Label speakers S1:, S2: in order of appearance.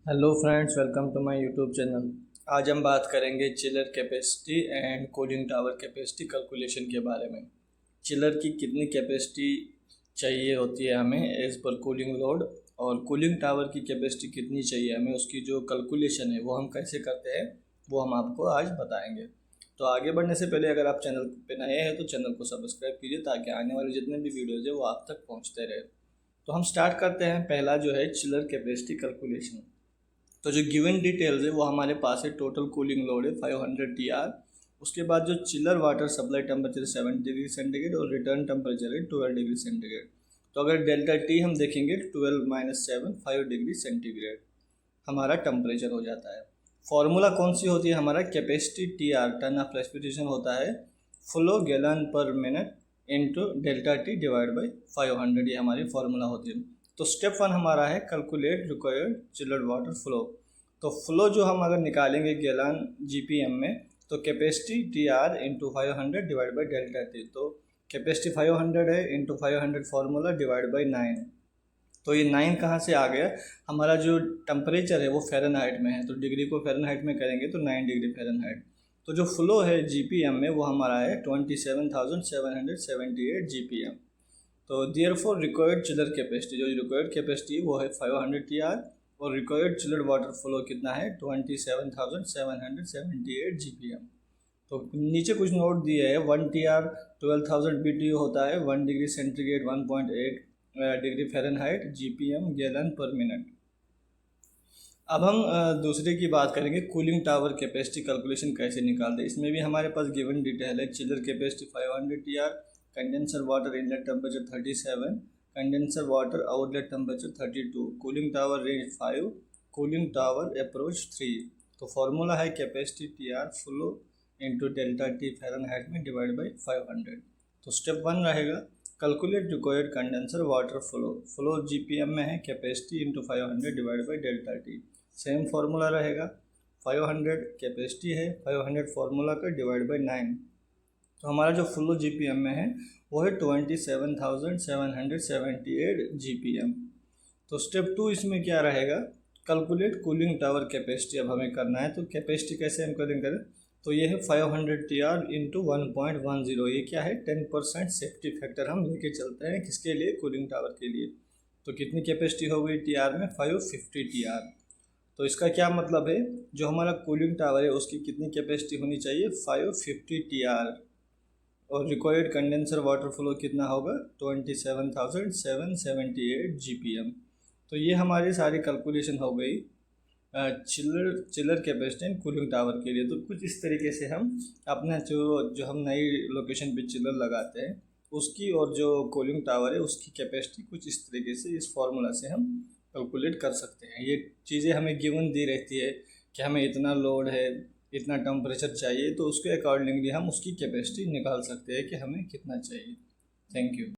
S1: Hello friends, welcome to my YouTube channel. आज हम बात करेंगे chiller capacity and cooling tower capacity calculation के बारे में। चिलर की कितनी कैपेसिटी चाहिए होती है हमें एज़ पर कूलिंग लोड, और कूलिंग टावर की कैपेसिटी कितनी चाहिए हमें, उसकी जो कैलकुलेशन है वो हम कैसे करते हैं वो हम आपको आज बताएंगे। तो आगे बढ़ने से पहले अगर आप चैनल पे नए हैं तो चैनल को सब्सक्राइब कीजिए ताकि आने वाले जितने भी वीडियोज़ है वो आप तक पहुँचते रहे। तो हम स्टार्ट करते हैं। पहला जो है चिलर कैपेसिटी कैलकुलेशन। तो जो गिवन डिटेल्स है वो हमारे पास है। टोटल कूलिंग लोड है 500 TR। उसके बाद जो chiller water supply temperature 7 degree centigrade और रिटर्न टेम्परेचर है 12 डिग्री सेंटीग्रेड। तो अगर डेल्टा टी हम देखेंगे 12 - 7 5 डिग्री सेंटीग्रेड हमारा टेम्परेचर हो जाता है। फॉर्मूला कौन सी होती है हमारा? Capacity TR, ton of respiration होता है, फ्लो गैलन पर minute into delta T divide by 500, ये हमारी फॉर्मूला होती है। तो स्टेप 1 हमारा है calculate required chilled water flow. तो फ्लो जो हम अगर निकालेंगे गैलन GPM में, तो capacity TR into 500 divide by delta T. तो कैपेसिटी 500 है इंटू 500 फार्मूला डिवाइड बाई 9। तो ये 9 कहाँ से आ गया? हमारा जो टेम्परेचर है वो फ़ारेनहाइट में है, तो डिग्री को फ़ारेनहाइट में करेंगे तो 9 डिग्री फ़ारेनहाइट। तो जो फ्लो है GPM में वो हमारा है 27,778 GPM। तो देयरफॉर रिक्वायर्ड चिलर कैपेसिटी, जो रिक्वायर्ड कैपेसिटी वो है 500 TR, और रिक्वायर्ड चिलर वाटर फ्लो कितना है 27,778 GPM। तो नीचे कुछ नोट दिए है। 1 TR 12,000 BTU होता है, 1 degree centigrade 1.8 degree Fahrenheit GPM gallon पर मिनट। अब हम दूसरे की बात करेंगे, कूलिंग टावर कैपेसिटी कैलकुलेशन कैसे निकालते हैं। इसमें भी हमारे पास गिवन डिटेल है। Chiller capacity 500 TR, condenser water inlet temperature 37, condenser water outlet temperature 32, cooling tower range 5, cooling tower approach 3। तो फार्मूला है capacity TR flow into delta T Fahrenheit में डिवाइड बाई 500। तो स्टेप 1 रहेगा calculate required condenser water flow. Flow GPM में है, capacity into 500 divide by delta T. Same formula रहेगा। 500 capacity है, 500 formula का डिवाइड बाई 9। तो हमारा जो फ्लो GPM में है वो है 27,778 GPM। तो स्टेप 2 इसमें क्या रहेगा? कैलकुलेट कूलिंग टावर कैपेसिटी अब हमें करना है। तो कैपेसिटी कैसे हम करेंगे? तो ये है 500 TR इंटू 1.10। ये क्या है? 10% सेफ्टी फैक्टर हम लेके चलते हैं। किसके लिए? कूलिंग टावर के लिए। तो कितनी कैपेसिटी हो गई TR में? 550 TR। तो इसका क्या मतलब है? जो हमारा कूलिंग टावर है उसकी कितनी कैपेसिटी होनी चाहिए? 550 TR। और रिक्वायर्ड कंडेंसर वाटर फ्लो कितना होगा? 27,778 GPM। तो ये हमारी सारी कैलकुलेशन हो गई chiller capacity and cooling tower के लिए। तो कुछ इस तरीके से हम अपना जो हम नई लोकेशन पे चिलर लगाते हैं उसकी और जो कूलिंग टावर है उसकी कैपेसिटी कुछ इस तरीके से इस फार्मूला से हम कैलकुलेट कर सकते हैं। ये चीज़ें हमें गिवन दी रहती है कि हमें इतना लोड है, इतना टेम्परेचर चाहिए, तो उसके अकॉर्डिंगली हम उसकी कैपेसिटी निकाल सकते हैं कि हमें कितना चाहिए। Thank you.